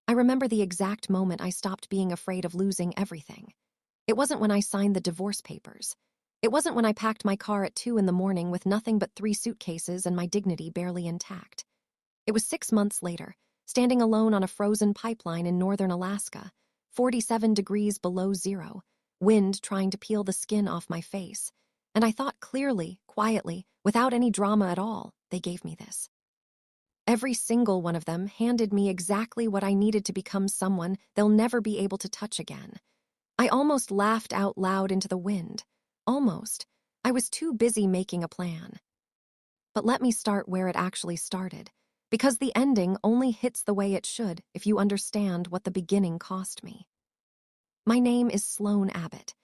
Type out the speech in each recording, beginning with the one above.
I remember the exact moment I stopped being afraid of losing everything. It wasn't when I signed the divorce papers. It wasn't when I packed my car at 2 in the morning with nothing but 3 suitcases and my dignity barely intact. It was 6 months later, standing alone on a frozen pipeline in northern Alaska, 47 degrees below zero, wind trying to peel the skin off my face. And I thought clearly, quietly, without any drama at all, they gave me this. Every single one of them handed me exactly what I needed to become someone they'll never be able to touch again. I almost laughed out loud into the wind. Almost. I was too busy making a plan. But let me start where it actually started, because the ending only hits the way it should if you understand what the beginning cost me. My name is Sloan Abbott.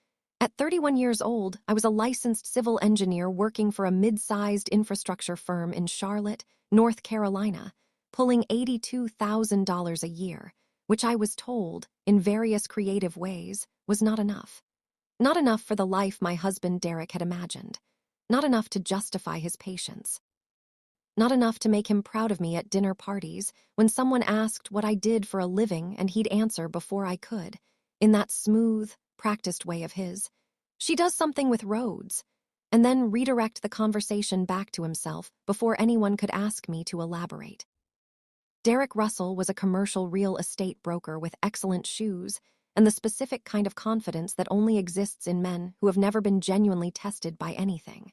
At 31 years old, I was a licensed civil engineer working for a mid-sized infrastructure firm in Charlotte, North Carolina, pulling $82,000 a year, which I was told, in various creative ways, was not enough. Not enough for the life my husband Derek had imagined. Not enough to justify his patience. Not enough to make him proud of me at dinner parties when someone asked what I did for a living and he'd answer before I could, in that smooth, practiced way of his. She does something with roads, and then redirect the conversation back to himself before anyone could ask me to elaborate. Derek Russell was a commercial real estate broker with excellent shoes and the specific kind of confidence that only exists in men who have never been genuinely tested by anything.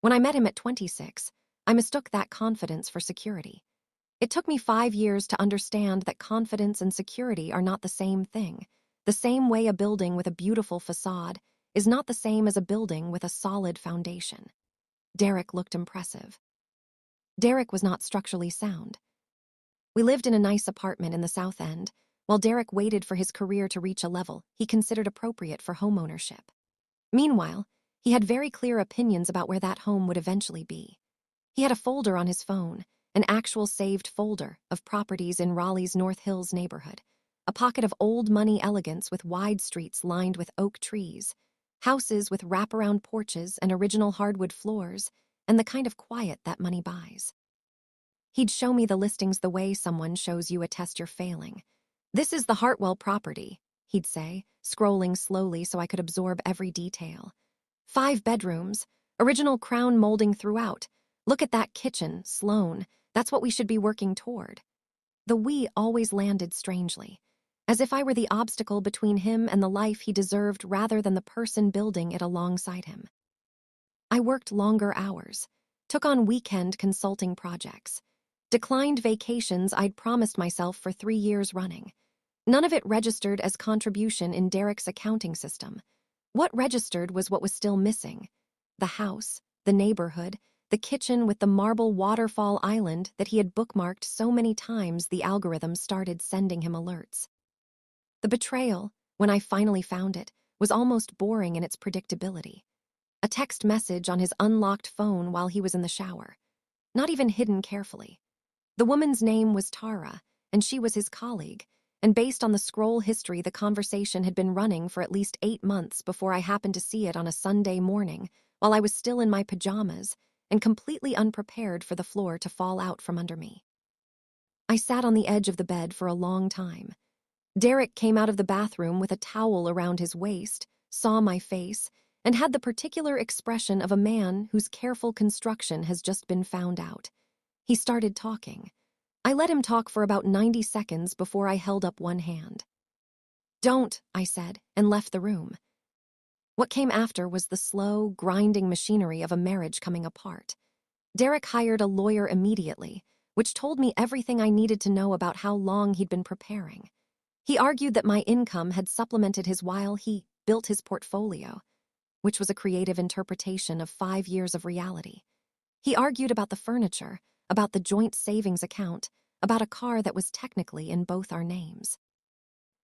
When I met him at 26, I mistook that confidence for security. It took me 5 years to understand that confidence and security are not the same thing. The same way a building with a beautiful facade is not the same as a building with a solid foundation. Derek looked impressive. Derek was not structurally sound. We lived in a nice apartment in the South End, while Derek waited for his career to reach a level he considered appropriate for homeownership. Meanwhile, he had very clear opinions about where that home would eventually be. He had a folder on his phone, an actual saved folder of properties in Raleigh's North Hills neighborhood, a pocket of old money elegance with wide streets lined with oak trees, houses with wraparound porches and original hardwood floors, and the kind of quiet that money buys. He'd show me the listings the way someone shows you a test you're failing. "This is the Hartwell property," he'd say, scrolling slowly so I could absorb every detail. 5 bedrooms, original crown molding throughout. Look at that kitchen, Sloan. That's what we should be working toward. The "we" always landed strangely, as if I were the obstacle between him and the life he deserved rather than the person building it alongside him. I worked longer hours, took on weekend consulting projects, declined vacations I'd promised myself for 3 years running. None of it registered as contribution in Derek's accounting system. What registered was what was still missing: the house, the neighborhood, the kitchen with the marble waterfall island that he had bookmarked so many times the algorithm started sending him alerts. The betrayal, when I finally found it, was almost boring in its predictability. A text message on his unlocked phone while he was in the shower. Not even hidden carefully. The woman's name was Tara, and she was his colleague, and based on the scroll history, the conversation had been running for at least 8 months before I happened to see it on a Sunday morning while I was still in my pajamas and completely unprepared for the floor to fall out from under me. I sat on the edge of the bed for a long time. Derek came out of the bathroom with a towel around his waist, saw my face, and had the particular expression of a man whose careful construction has just been found out. He started talking. I let him talk for about 90 seconds before I held up one hand. "Don't," I said, and left the room. What came after was the slow, grinding machinery of a marriage coming apart. Derek hired a lawyer immediately, which told me everything I needed to know about how long he'd been preparing. He argued that my income had supplemented his while he built his portfolio, which was a creative interpretation of 5 years of reality. He argued about the furniture, about the joint savings account, about a car that was technically in both our names.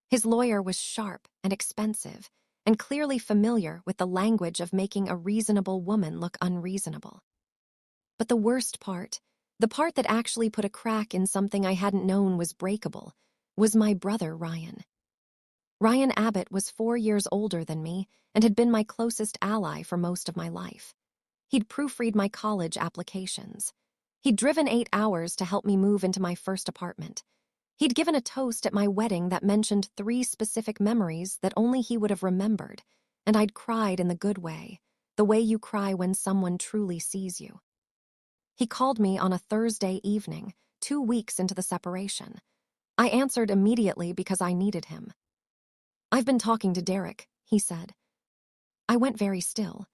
His lawyer was sharp and expensive, and clearly familiar with the language of making a reasonable woman look unreasonable. But the worst part, the part that actually put a crack in something I hadn't known was breakable, was my brother Ryan. Ryan Abbott was 4 years older than me and had been my closest ally for most of my life. He'd proofread my college applications. He'd driven 8 hours to help me move into my first apartment. He'd given a toast at my wedding that mentioned 3 specific memories that only he would have remembered, and I'd cried in the good way, the way you cry when someone truly sees you. He called me on a Thursday evening, 2 weeks into the separation. I answered immediately because I needed him. "I've been talking to Derek," he said. I went very still.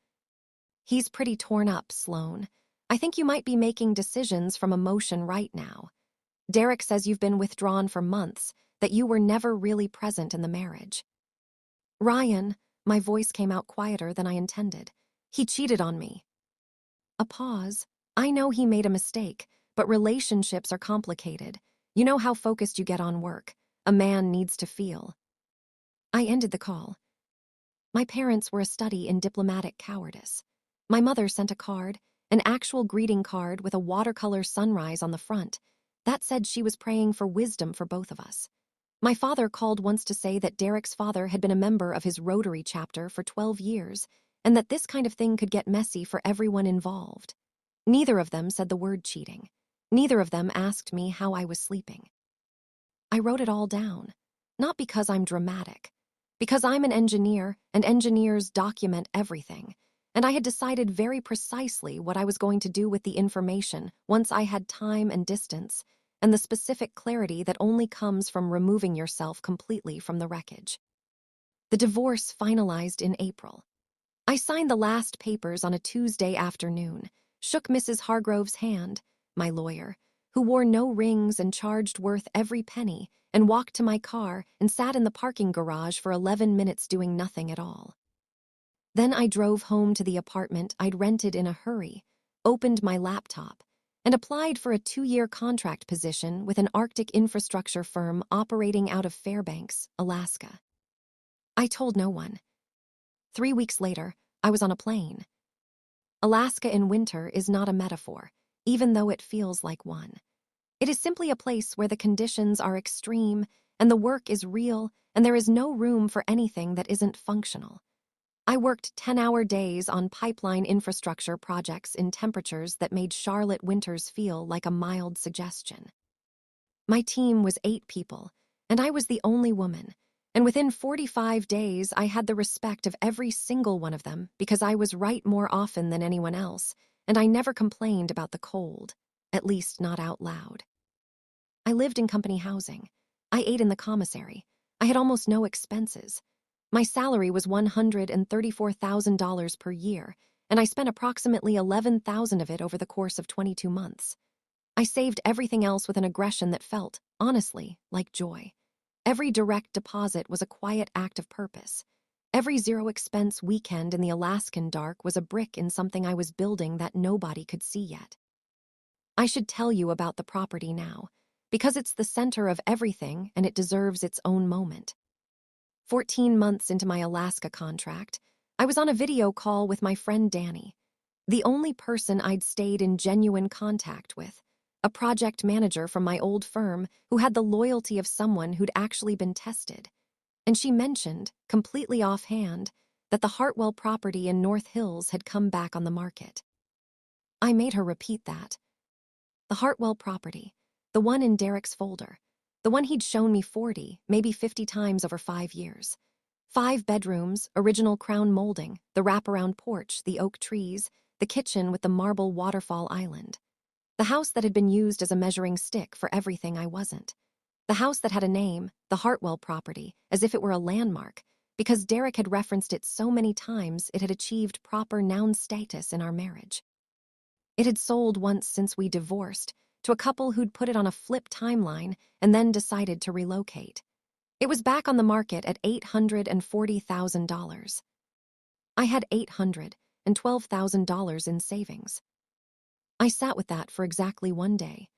"He's pretty torn up, Sloane. I think you might be making decisions from emotion right now. Derek says you've been withdrawn for months, that you were never really present in the marriage." "Ryan," my voice came out quieter than I intended. "He cheated on me." A pause. I know he made a mistake, but relationships are complicated. You know how focused you get on work. A man needs to feel. I ended the call. My parents were a study in diplomatic cowardice. My mother sent a card, an actual greeting card with a watercolor sunrise on the front, that said she was praying for wisdom for both of us. My father called once to say that Derek's father had been a member of his Rotary chapter for 12 years, and that this kind of thing could get messy for everyone involved. Neither of them said the word cheating. Neither of them asked me how I was sleeping. I wrote it all down, not because I'm dramatic, because I'm an engineer and engineers document everything, and I had decided very precisely what I was going to do with the information once I had time and distance, and the specific clarity that only comes from removing yourself completely from the wreckage. The divorce finalized in April. I signed the last papers on a Tuesday afternoon, shook Mrs. Hargrove's hand, my lawyer, who wore no rings and charged worth every penny, and walked to my car and sat in the parking garage for 11 minutes doing nothing at all. Then I drove home to the apartment I'd rented in a hurry, opened my laptop, and applied for a 2-year contract position with an Arctic infrastructure firm operating out of Fairbanks, Alaska. I told no one. 3 weeks later, I was on a plane. Alaska in winter is not a metaphor, even though it feels like one. It is simply a place where the conditions are extreme and the work is real and there is no room for anything that isn't functional. I worked 10-hour days on pipeline infrastructure projects in temperatures that made Charlotte winters feel like a mild suggestion. My team was 8 people, and I was the only woman, and within 45 days I had the respect of every single one of them because I was right more often than anyone else, and I never complained about the cold, at least not out loud. I lived in company housing. I ate in the commissary. I had almost no expenses. My salary was $134,000 per year, and I spent approximately $11,000 of it over the course of 22 months. I saved everything else with an aggression that felt, honestly, like joy. Every direct deposit was a quiet act of purpose. Every zero-expense weekend in the Alaskan dark was a brick in something I was building that nobody could see yet. I should tell you about the property now, because it's the center of everything and it deserves its own moment. 14 months into my Alaska contract, I was on a video call with my friend Danny, the only person I'd stayed in genuine contact with, a project manager from my old firm who had the loyalty of someone who'd actually been tested. And she mentioned, completely offhand, that the Hartwell property in North Hills had come back on the market. I made her repeat that. The Hartwell property, the one in Derek's folder, the one he'd shown me 40, maybe 50 times over 5 years. 5 bedrooms, original crown molding, the wraparound porch, the oak trees, the kitchen with the marble waterfall island. The house that had been used as a measuring stick for everything I wasn't. The house that had a name, the Hartwell property, as if it were a landmark, because Derek had referenced it so many times it had achieved proper noun status in our marriage. It had sold once since we divorced, to a couple who'd put it on a flip timeline and then decided to relocate. It was back on the market at $840,000. I had $812,000 in savings. I sat with that for exactly 1 day.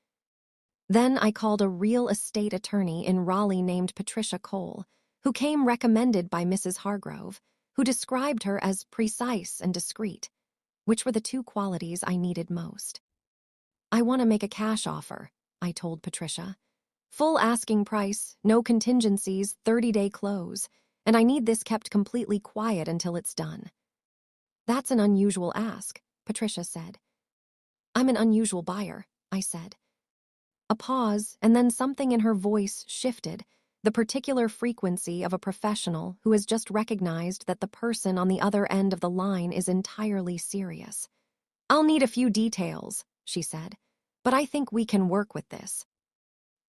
Then I called a real estate attorney in Raleigh named Patricia Cole, who came recommended by Mrs. Hargrove, who described her as precise and discreet, which were the 2 qualities I needed most. "I want to make a cash offer," I told Patricia. "Full asking price, no contingencies, 30-day close, and I need this kept completely quiet until it's done." "That's an unusual ask," Patricia said. "I'm an unusual buyer," I said. A pause, and then something in her voice shifted, the particular frequency of a professional who has just recognized that the person on the other end of the line is entirely serious. "I'll need a few details," she said, "but I think we can work with this."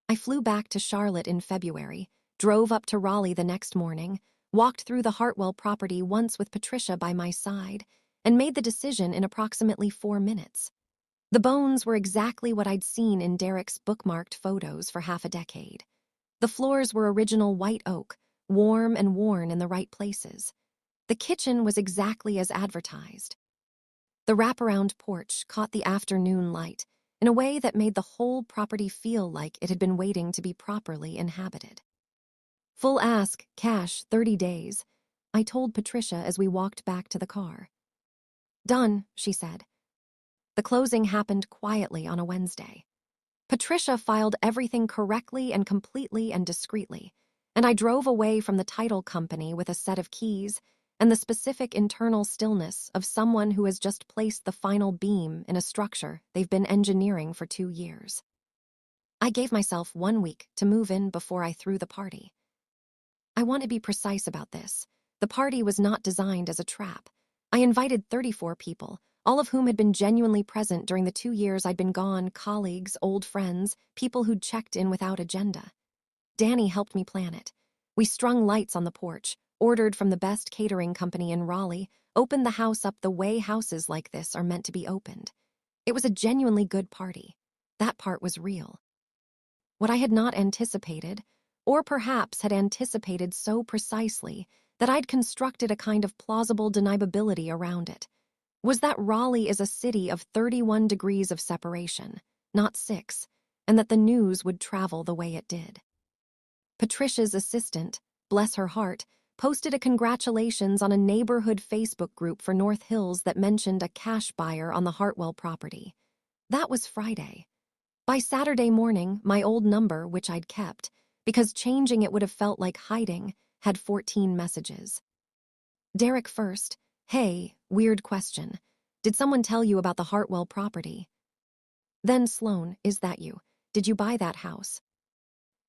I flew back to Charlotte in February, drove up to Raleigh the next morning, walked through the Hartwell property once with Patricia by my side, and made the decision in approximately 4 minutes. The bones were exactly what I'd seen in Derek's bookmarked photos for half a decade. The floors were original white oak, warm and worn in the right places. The kitchen was exactly as advertised. The wraparound porch caught the afternoon light in a way that made the whole property feel like it had been waiting to be properly inhabited. "Full ask, cash, 30 days, I told Patricia as we walked back to the car. "Done," she said. The closing happened quietly on a Wednesday. Patricia filed everything correctly and completely and discreetly, and I drove away from the title company with a set of keys and the specific internal stillness of someone who has just placed the final beam in a structure they've been engineering for 2 years. I gave myself 1 week to move in before I threw the party. I want to be precise about this. The party was not designed as a trap. I invited 34 people, all of whom had been genuinely present during the 2 years I'd been gone, colleagues, old friends, people who'd checked in without agenda. Danny helped me plan it. We strung lights on the porch, ordered from the best catering company in Raleigh, opened the house up the way houses like this are meant to be opened. It was a genuinely good party. That part was real. What I had not anticipated, or perhaps had anticipated so precisely that I'd constructed a kind of plausible deniability around it, was that Raleigh is a city of 31 degrees of separation, not 6, and that the news would travel the way it did. Patricia's assistant, bless her heart, posted a congratulations on a neighborhood Facebook group for North Hills that mentioned a cash buyer on the Hartwell property. That was Friday. By Saturday morning, my old number, which I'd kept, because changing it would have felt like hiding, had 14 messages. Derek first. "Hey, weird question. Did someone tell you about the Hartwell property?" Then Sloan, "Is that you? Did you buy that house?"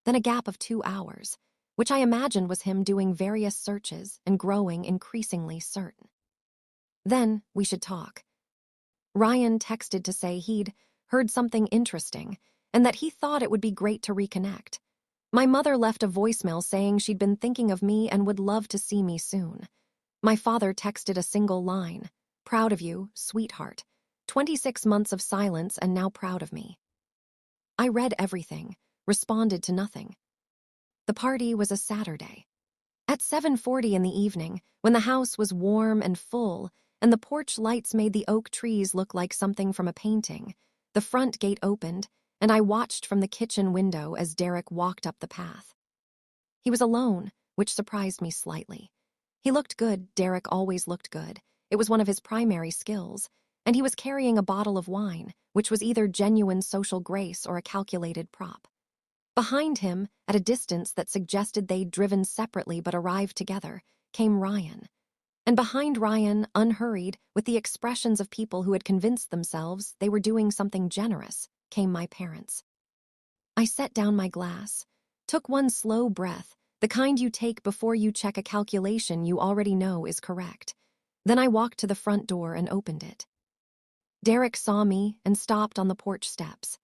Then a gap of 2 hours, which I imagined was him doing various searches and growing increasingly certain. Then, "We should talk." Ryan texted to say he'd heard something interesting and that he thought it would be great to reconnect. My mother left a voicemail saying she'd been thinking of me and would love to see me soon. My father texted a single line, "Proud of you, sweetheart. 26 months of silence and now proud of me." I read everything, responded to nothing. The party was a Saturday. At 7:40 in the evening, when the house was warm and full, and the porch lights made the oak trees look like something from a painting, the front gate opened, and I watched from the kitchen window as Derek walked up the path. He was alone, which surprised me slightly. He looked good. Derek always looked good. It was one of his primary skills, and he was carrying a bottle of wine, which was either genuine social grace or a calculated prop. Behind him, at a distance that suggested they'd driven separately but arrived together, came Ryan. And behind Ryan, unhurried, with the expressions of people who had convinced themselves they were doing something generous, came my parents. I set down my glass, took one slow breath, the kind you take before you check a calculation you already know is correct. Then I walked to the front door and opened it. Derek saw me and stopped on the porch steps.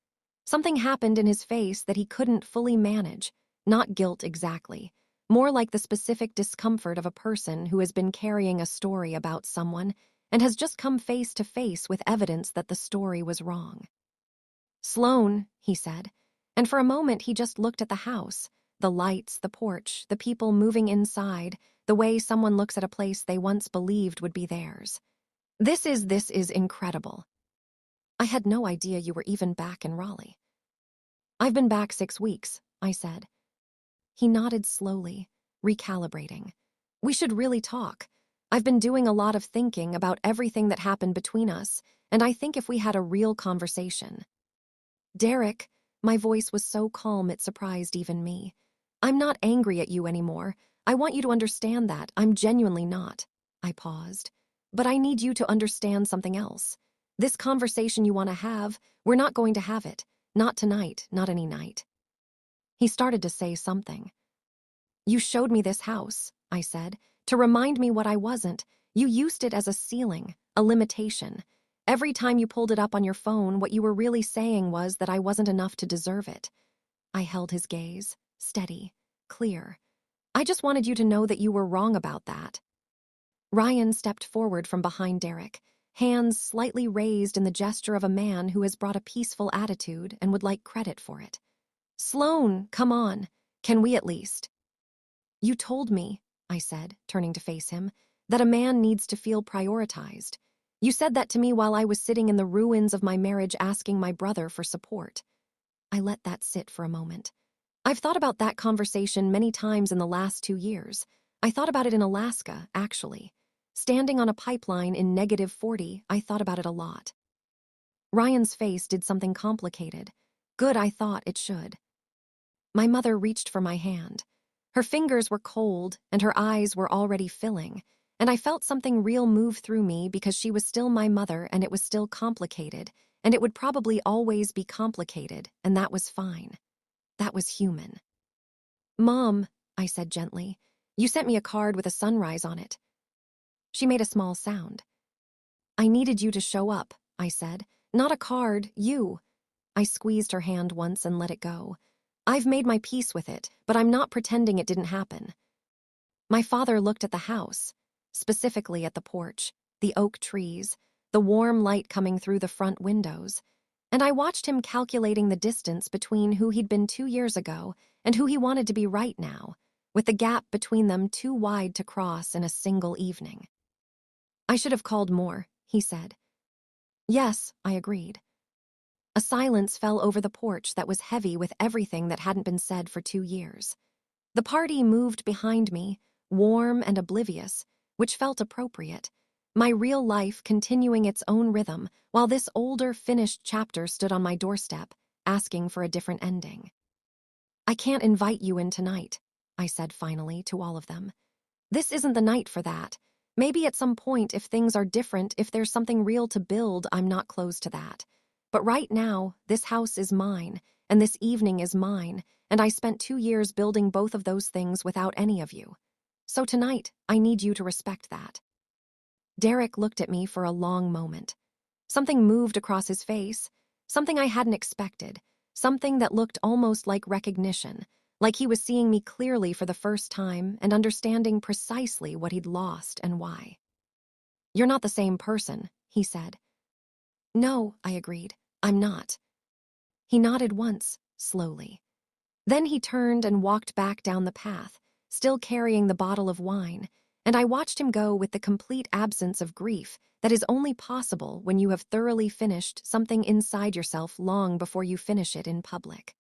Something happened in his face that he couldn't fully manage, not guilt exactly, more like the specific discomfort of a person who has been carrying a story about someone and has just come face to face with evidence that the story was wrong. "Sloan," he said, and for a moment he just looked at the house, the lights, the porch, the people moving inside, the way someone looks at a place they once believed would be theirs. This is incredible. I had no idea you were even back in Raleigh." "I've been back 6 weeks," I said. He nodded slowly, recalibrating. "We should really talk. I've been doing a lot of thinking about everything that happened between us, and I think if we had a real conversation." "Derek," my voice was so calm it surprised even me. "I'm not angry at you anymore. I want you to understand that. I'm genuinely not." I paused. "But I need you to understand something else. This conversation you want to have, we're not going to have it. Not tonight, not any night. He started to say something. You showed me this house, I said, to remind me what I wasn't. You used it as a ceiling, a limitation. Every time you pulled it up on your phone, what you were really saying was that I wasn't enough to deserve it. I held his gaze, steady, clear. I just wanted you to know that you were wrong about that. Ryan stepped forward from behind Derek, hands slightly raised in the gesture of a man who has brought a peaceful attitude and would like credit for it. Sloan, come on. Can we at least? You told me, I said, turning to face him, that a man needs to feel prioritized. You said that to me while I was sitting in the ruins of my marriage asking my brother for support. I let that sit for a moment. I've thought about that conversation many times in the last 2 years. I thought about it in Alaska, actually. Standing on a pipeline in -40, I thought about it a lot. Ryan's face did something complicated. Good, I thought it should. My mother reached for my hand. Her fingers were cold and her eyes were already filling, and I felt something real move through me because she was still my mother and it was still complicated, and it would probably always be complicated, and that was fine. That was human. Mom, I said gently, you sent me a card with a sunrise on it. She made a small sound. I needed you to show up, I said. Not a card, you. I squeezed her hand once and let it go. I've made my peace with it, but I'm not pretending it didn't happen. My father looked at the house, specifically at the porch, the oak trees, the warm light coming through the front windows, and I watched him calculating the distance between who he'd been 2 years ago and who he wanted to be right now, with the gap between them too wide to cross in a single evening. I should have called more, he said. Yes, I agreed. A silence fell over the porch that was heavy with everything that hadn't been said for 2 years. The party moved behind me, warm and oblivious, which felt appropriate, my real life continuing its own rhythm while this older, finished chapter stood on my doorstep, asking for a different ending. I can't invite you in tonight, I said finally to all of them. This isn't the night for that. Maybe at some point, if things are different, if there's something real to build, I'm not closed to that. But right now, this house is mine, and this evening is mine, and I spent 2 years building both of those things without any of you. So tonight, I need you to respect that. Derek looked at me for a long moment. Something moved across his face, something I hadn't expected, something that looked almost like recognition, like he was seeing me clearly for the first time and understanding precisely what he'd lost and why. You're not the same person, he said. No, I agreed. I'm not. He nodded once, slowly. Then he turned and walked back down the path, still carrying the bottle of wine, and I watched him go with the complete absence of grief that is only possible when you have thoroughly finished something inside yourself long before you finish it in public.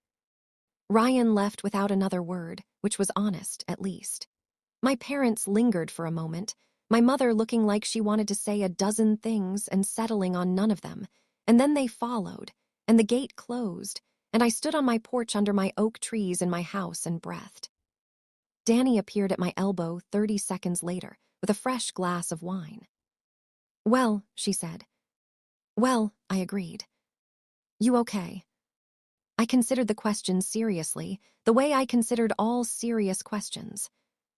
Ryan left without another word, which was honest, at least. My parents lingered for a moment, my mother looking like she wanted to say a dozen things and settling on none of them, and then they followed, and the gate closed, and I stood on my porch under my oak trees in my house and breathed. Danny appeared at my elbow 30 seconds later with a fresh glass of wine. Well, she said. Well, I agreed. You okay? I considered the question seriously, the way I considered all serious questions.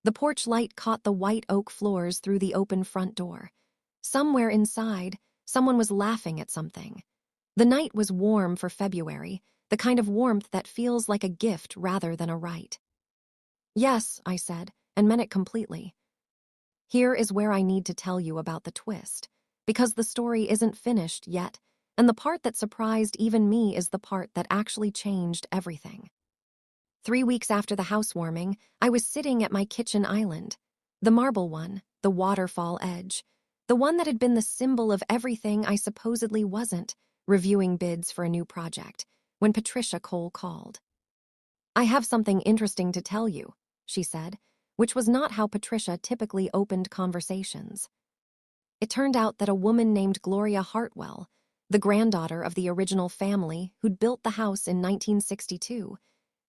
The porch light caught the white oak floors through the open front door. Somewhere inside, someone was laughing at something. The night was warm for February, the kind of warmth that feels like a gift rather than a right. Yes, I said, and meant it completely. Here is where I need to tell you about the twist, because the story isn't finished yet, and the part that surprised even me is the part that actually changed everything. 3 weeks after the housewarming, I was sitting at my kitchen island, the marble one, the waterfall edge, the one that had been the symbol of everything I supposedly wasn't, reviewing bids for a new project, when Patricia Cole called. I have something interesting to tell you, she said, which was not how Patricia typically opened conversations. It turned out that a woman named Gloria Hartwell, the granddaughter of the original family who'd built the house in 1962,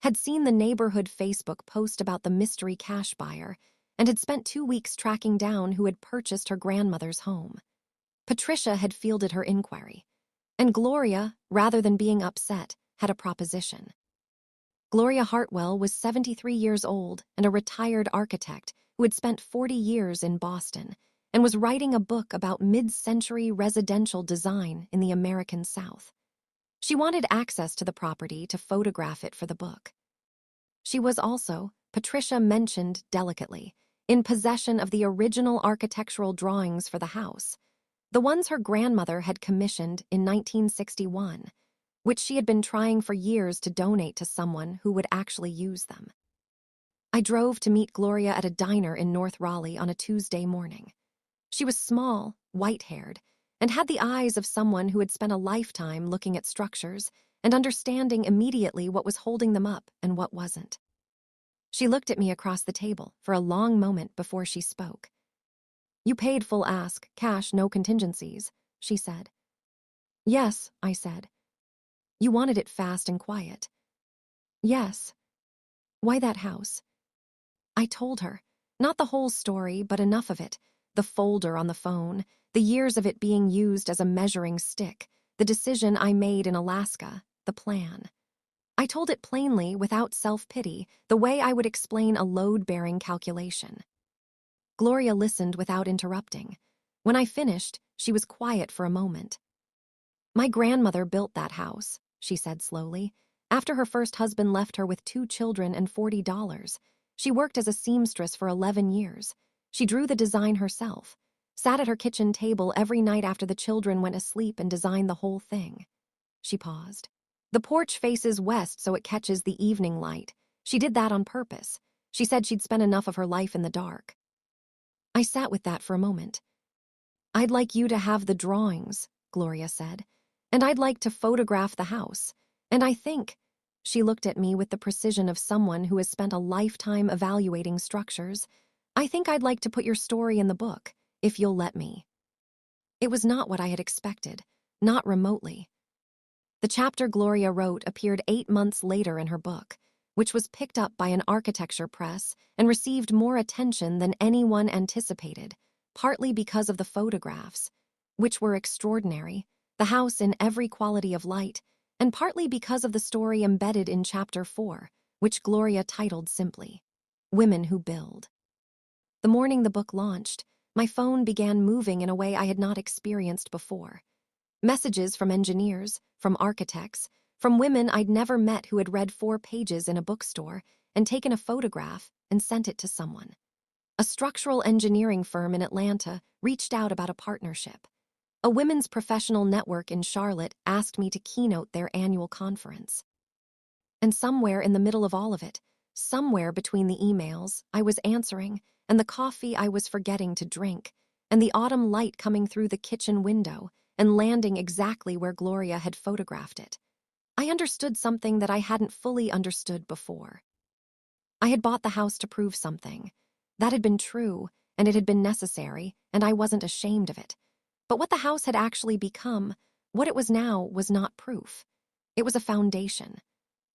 had seen the neighborhood Facebook post about the mystery cash buyer and had spent 2 weeks tracking down who had purchased her grandmother's home. Patricia had fielded her inquiry, and Gloria, rather than being upset, had a proposition. Gloria Hartwell was 73 years old and a retired architect who had spent 40 years in Boston and was writing a book about mid-century residential design in the American South. She wanted access to the property to photograph it for the book. She was also, Patricia mentioned delicately, in possession of the original architectural drawings for the house, the ones her grandmother had commissioned in 1961, which she had been trying for years to donate to someone who would actually use them. I drove to meet Gloria at a diner in North Raleigh on a Tuesday morning. She was small, white-haired, and had the eyes of someone who had spent a lifetime looking at structures and understanding immediately what was holding them up and what wasn't. She looked at me across the table for a long moment before she spoke. "You paid full ask, cash, no contingencies," she said. "Yes," I said. "You wanted it fast and quiet." "Yes." "Why that house?" I told her, not the whole story, but enough of it, the folder on the phone, the years of it being used as a measuring stick, the decision I made in Alaska, the plan. I told it plainly, without self-pity, the way I would explain a load-bearing calculation. Gloria listened without interrupting. When I finished, she was quiet for a moment. "My grandmother built that house," she said slowly, "after her first husband left her with 2 children and $40. She worked as a seamstress for 11 years. She drew the design herself, sat at her kitchen table every night after the children went asleep and designed the whole thing." She paused. "The porch faces west so it catches the evening light. She did that on purpose. She said she'd spent enough of her life in the dark." I sat with that for a moment. "I'd like you to have the drawings," Gloria said, "and I'd like to photograph the house. And I think," she looked at me with the precision of someone who has spent a lifetime evaluating structures, "I think I'd like to put your story in the book, if you'll let me." It was not what I had expected, not remotely. The chapter Gloria wrote appeared 8 months later in her book, which was picked up by an architecture press and received more attention than anyone anticipated, partly because of the photographs, which were extraordinary, the house in every quality of light, and partly because of the story embedded in Chapter 4, which Gloria titled simply, "Women Who Build." The morning the book launched, my phone began moving in a way I had not experienced before. Messages from engineers, from architects, from women I'd never met who had read 4 pages in a bookstore and taken a photograph and sent it to someone. A structural engineering firm in Atlanta reached out about a partnership. A women's professional network in Charlotte asked me to keynote their annual conference. And somewhere in the middle of all of it, somewhere between the emails I was answering and the coffee I was forgetting to drink, and the autumn light coming through the kitchen window and landing exactly where Gloria had photographed it, I understood something that I hadn't fully understood before. I had bought the house to prove something. That had been true, and it had been necessary, and I wasn't ashamed of it. But what the house had actually become, what it was now, was not proof. It was a foundation.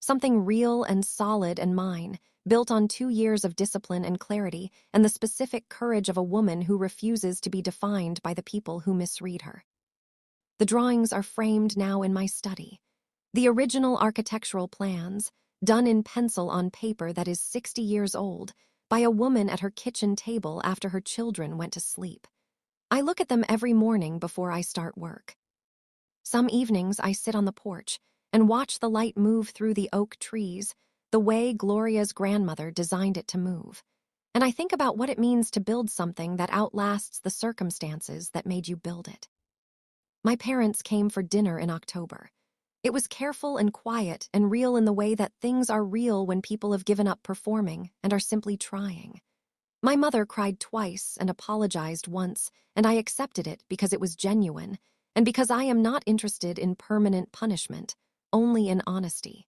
Something real and solid and mine, built on 2 years of discipline and clarity and the specific courage of a woman who refuses to be defined by the people who misread her. The drawings are framed now in my study. The original architectural plans, done in pencil on paper that is 60 years old, by a woman at her kitchen table after her children went to sleep. I look at them every morning before I start work. Some evenings I sit on the porch and watch the light move through the oak trees, the way Gloria's grandmother designed it to move. And I think about what it means to build something that outlasts the circumstances that made you build it. My parents came for dinner in October. It was careful and quiet and real in the way that things are real when people have given up performing and are simply trying. My mother cried twice and apologized once, and I accepted it because it was genuine, and because I am not interested in permanent punishment, only in honesty.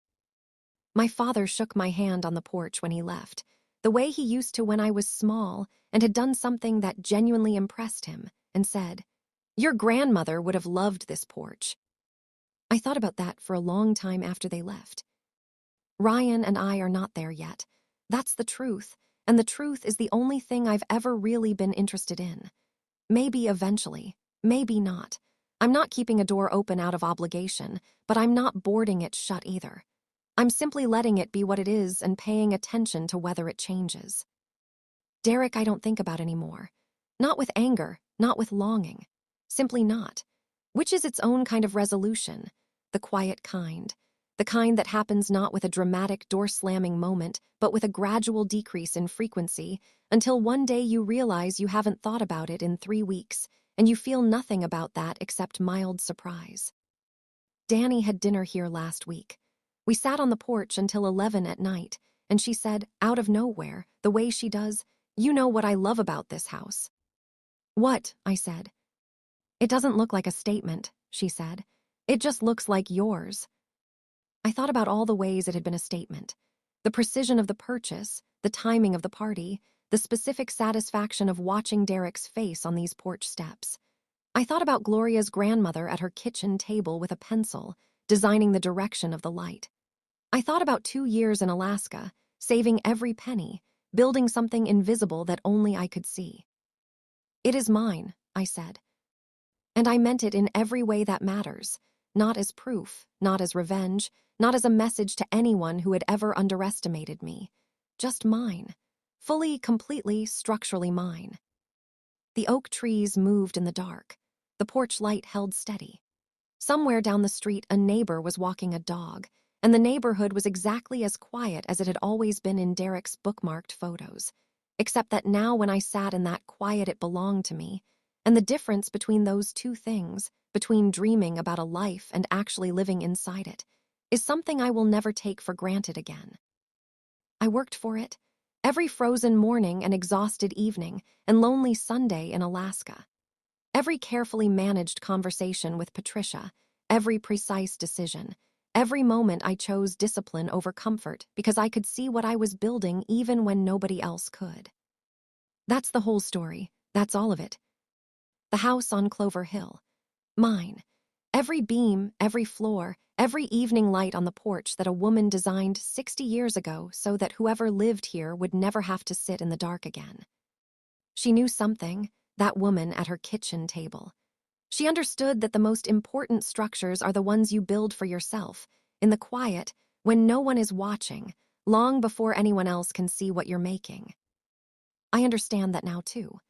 My father shook my hand on the porch when he left, the way he used to when I was small and had done something that genuinely impressed him, and said, "Your grandmother would have loved this porch." I thought about that for a long time after they left. Ryan and I are not there yet. That's the truth, and the truth is the only thing I've ever really been interested in. Maybe eventually, maybe not. I'm not keeping a door open out of obligation, but I'm not boarding it shut either. I'm simply letting it be what it is and paying attention to whether it changes. Derek, I don't think about anymore. Not with anger, not with longing. Simply not. Which is its own kind of resolution, the quiet kind. The kind that happens not with a dramatic door-slamming moment, but with a gradual decrease in frequency, until one day you realize you haven't thought about it in 3 weeks, and you feel nothing about that except mild surprise. Danny had dinner here last week. We sat on the porch until 11 at night, and she said, out of nowhere, the way she does, "You know what I love about this house." "What?" I said. "It doesn't look like a statement," she said. "It just looks like yours." I thought about all the ways it had been a statement. The precision of the purchase, the timing of the party, the specific satisfaction of watching Derek's face on these porch steps. I thought about Gloria's grandmother at her kitchen table with a pencil, designing the direction of the light. I thought about 2 years in Alaska, saving every penny, building something invisible that only I could see. "It is mine," I said. And I meant it in every way that matters, not as proof, not as revenge, not as a message to anyone who had ever underestimated me. Just mine. Fully, completely, structurally mine. The oak trees moved in the dark. The porch light held steady. Somewhere down the street, a neighbor was walking a dog, and the neighborhood was exactly as quiet as it had always been in Derek's bookmarked photos, except that now when I sat in that quiet it belonged to me, and the difference between those two things, between dreaming about a life and actually living inside it, is something I will never take for granted again. I worked for it, every frozen morning and exhausted evening and lonely Sunday in Alaska. Every carefully managed conversation with Patricia, every precise decision, every moment I chose discipline over comfort because I could see what I was building even when nobody else could. That's the whole story. That's all of it. The house on Clover Hill. Mine. Every beam, every floor, every evening light on the porch that a woman designed 60 years ago so that whoever lived here would never have to sit in the dark again. She knew something, that woman at her kitchen table. She understood that the most important structures are the ones you build for yourself, in the quiet, when no one is watching, long before anyone else can see what you're making. I understand that now too.